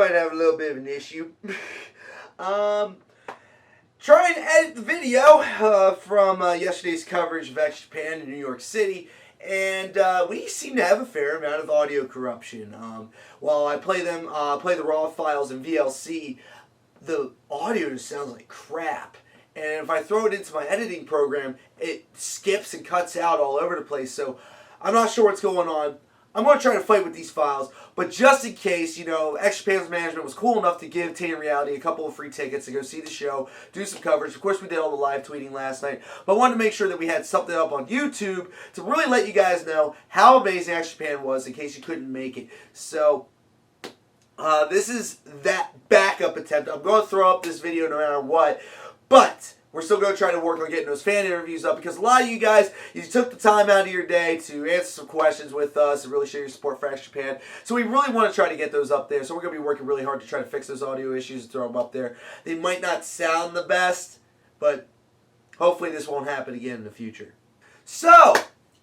might have a little bit of an issue. Trying to edit the video from yesterday's coverage of X Japan in New York City, and we seem to have a fair amount of audio corruption. While I play the raw files in VLC, the audio just sounds like crap. And if I throw it into my editing program, it skips and cuts out all over the place. So I'm not sure what's going on. I'm going to try to fight with these files, but just in case, X Japan's management was cool enough to give Tainted Reality a couple of free tickets to go see the show, do some coverage. Of course, we did all the live tweeting last night, but I wanted to make sure that we had something up on YouTube to really let you guys know how amazing X Japan was in case you couldn't make it. So this is that backup attempt. I'm going to throw up this video no matter what, but we're still going to try to work on getting those fan interviews up because a lot of you guys, you took the time out of your day to answer some questions with us and really show your support for X Japan. So we really want to try to get those up there. So we're going to be working really hard to try to fix those audio issues and throw them up there. They might not sound the best, but hopefully this won't happen again in the future. So,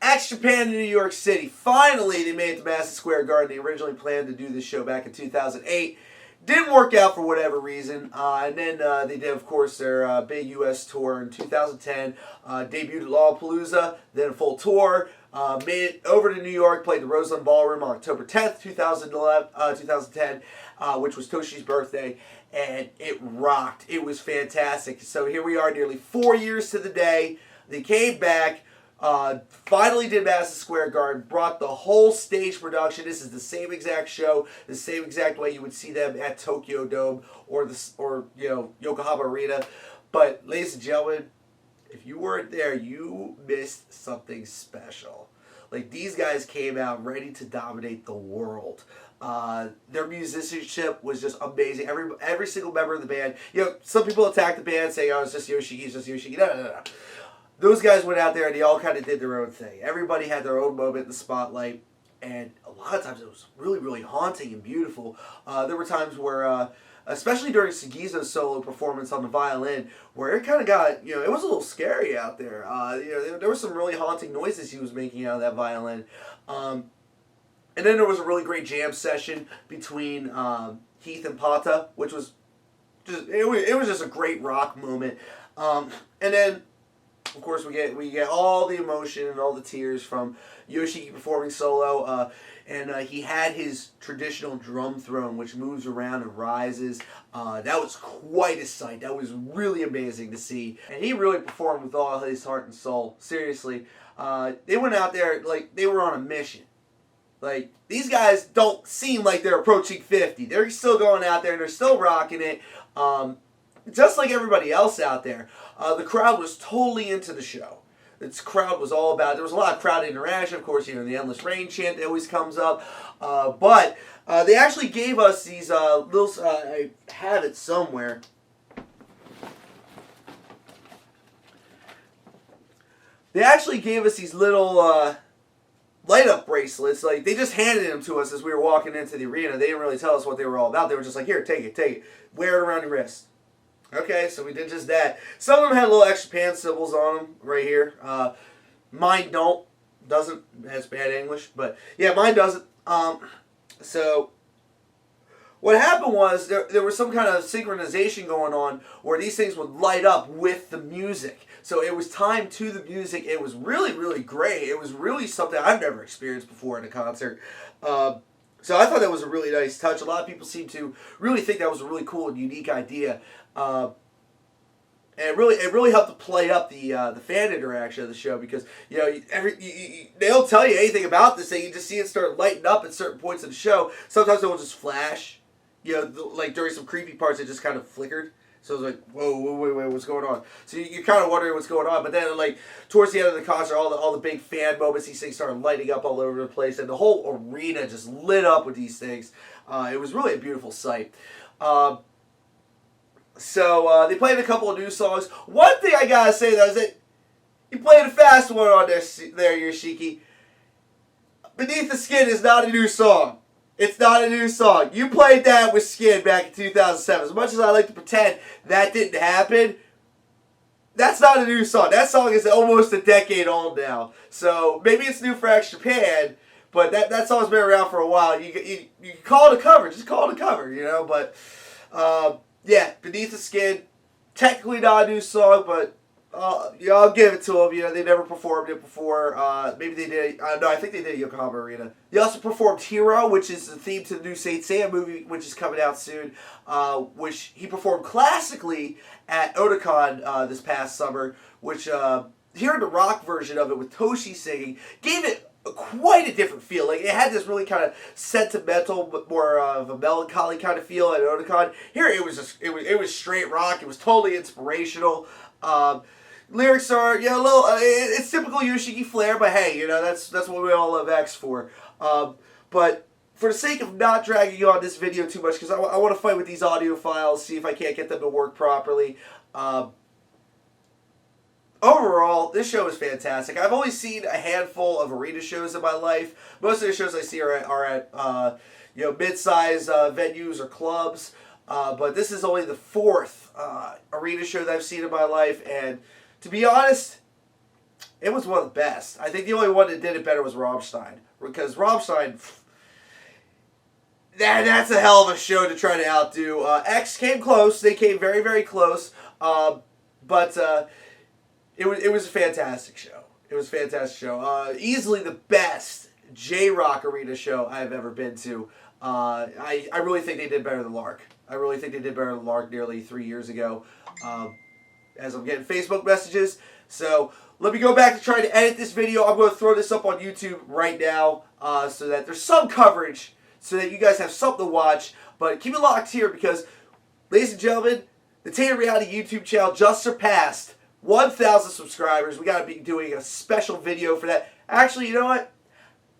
X Japan in New York City. Finally, they made it to Madison Square Garden. They originally planned to do this show back in 2008. Didn't work out for whatever reason, and then they did, of course, their big U.S. tour in 2010, debuted at Lollapalooza, then a full tour, made it over to New York, played the Roseland Ballroom on October 10th, 2010, which was Toshi's birthday, and it rocked. It was fantastic. So here we are, nearly 4 years to the day. They came back. Finally did Madison Square Garden, brought the whole stage production. This is the same exact show, the same exact way you would see them at Tokyo Dome or Yokohama Arena. But ladies and gentlemen, if you weren't there, you missed something special. Like, these guys came out ready to dominate the world. Their musicianship was just amazing. Every single member of the band, some people attack the band saying, "Oh, it's just Yoshiki, it's just Yoshiki." No. Those guys went out there and they all kind of did their own thing. Everybody had their own moment in the spotlight, and a lot of times it was really, really haunting and beautiful. There were times where, especially during Sugizo's solo performance on the violin, where it kind of got, it was a little scary out there. There were some really haunting noises he was making out of that violin. And then there was a really great jam session between Heath and Pata, which was just, it was just a great rock moment. And then, of course, we get all the emotion and all the tears from Yoshiki performing solo, and he had his traditional drum throne, which moves around and rises. That was quite a sight. That was really amazing to see, and he really performed with all his heart and soul. Seriously, they went out there like they were on a mission. Like, these guys don't seem like they're approaching 50. They're still going out there and they're still rocking it. Just like everybody else out there, the crowd was totally into the show. This crowd was all about, there was a lot of crowd interaction, of course, the Endless Rain chant that always comes up, but they actually gave us these little, I have it somewhere. They actually gave us these little light-up bracelets. Like, they just handed them to us as we were walking into the arena. They didn't really tell us what they were all about. They were just like, here, take it, wear it around your wrist. Okay, so we did just that. Some of them had little X Japan symbols on them right here. Mine doesn't. That's bad English, but yeah, mine doesn't. So what happened was there was some kind of synchronization going on where these things would light up with the music. So it was timed to the music. It was really, really great. It was really something I've never experienced before in a concert. So I thought that was a really nice touch. A lot of people seem to really think that was a really cool and unique idea. And it really helped to play up the fan interaction of the show because they don't tell you anything about this thing. You just see it start lighting up at certain points of the show. Sometimes it will just flash. Like during some creepy parts, it just kind of flickered. So it was like, whoa, wait, what's going on? So you're kind of wondering what's going on. But then, like, towards the end of the concert, all the big fan moments, these things started lighting up all over the place. And the whole arena just lit up with these things. It was really a beautiful sight. So they played a couple of new songs. One thing I gotta say, though, is that you played a fast one on there, Yoshiki. Beneath the Skin is not a new song. It's not a new song. You played that with Skin back in 2007. As much as I like to pretend that didn't happen, that's not a new song. That song is almost a decade old now. So maybe it's new for X Japan, But that song's been around for a while. You call it a cover, just call it a cover, you know. But yeah, Beneath the Skin, technically not a new song, but I'll give it to them. You know, they never performed it before. Maybe they did. No, I think they did at Yokohama Arena. They also performed Hero, which is the theme to the new Saint Seiya movie, which is coming out soon. Which he performed classically at Otakon this past summer. Which hearing the rock version of it with Toshi singing gave it quite a different feel. Like, it had this really kind of sentimental, but more of a melancholy kind of feel at Otakon. Here it was just, it was straight rock. It was totally inspirational. Lyrics are, yeah, a little. It's typical Yoshiki flair, but hey, you know, that's what we all love X for. But for the sake of not dragging you on this video too much, because I want to fight with these audio files, see if I can't get them to work properly. Overall, this show is fantastic. I've only seen a handful of arena shows in my life. Most of the shows I see are at you know, mid-size venues or clubs. But this is only the fourth arena show that I've seen in my life, and to be honest, it was one of the best. I think the only one that did it better was Rammstein, because Rammstein, that's a hell of a show to try to outdo. X came close; they came very, very close, but it was a fantastic show. It was a fantastic show. Easily the best J-Rock arena show I've ever been to. I really think they did better than Lark. I really think they did better than Lark nearly 3 years ago. As I'm getting Facebook messages. So let me go back to trying to edit this video. I'm going to throw this up on YouTube right now so that there's some coverage, so that you guys have something to watch. But keep it locked here because, ladies and gentlemen, the Tainted Reality YouTube channel just surpassed 1,000 subscribers. We got to be doing a special video for that. Actually, you know what?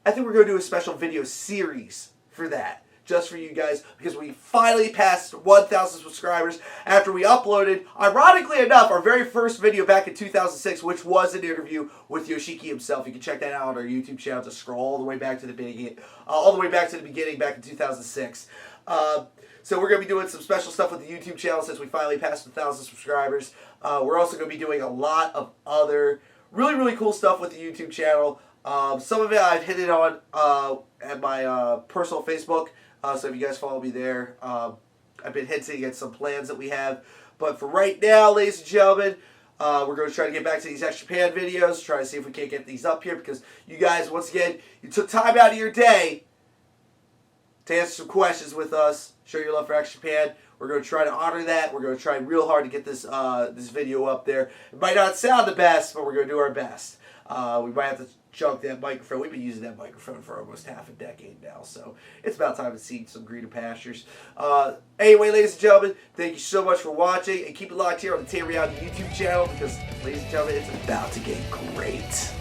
I think we're going to do a special video series for that. Just for you guys, because we finally passed 1,000 subscribers after we uploaded, ironically enough, our very first video back in 2006, which was an interview with Yoshiki himself. You can check that out on our YouTube channel. Just scroll all the way back to the beginning, back in 2006. So we're going to be doing some special stuff with the YouTube channel since we finally passed 1,000 subscribers. We're also going to be doing a lot of other really, really cool stuff with the YouTube channel. Some of it I've hit it on at my personal Facebook. So if you guys follow me there, I've been hinting at some plans that we have. But for right now, ladies and gentlemen, we're going to try to get back to these X Japan videos, try to see if we can't get these up here, because you guys, once again, you took time out of your day to answer some questions with us, show your love for X Japan. We're going to try to honor that. We're going to try real hard to get this this video up there. It might not sound the best, but we're going to do our best. We might have to junk that microphone. We've been using that microphone for almost half a decade now, so it's about time to see some greener pastures. Anyway, ladies and gentlemen, thank you so much for watching, and keep it locked here on the Tainted Reality YouTube channel, because, ladies and gentlemen, it's about to get great.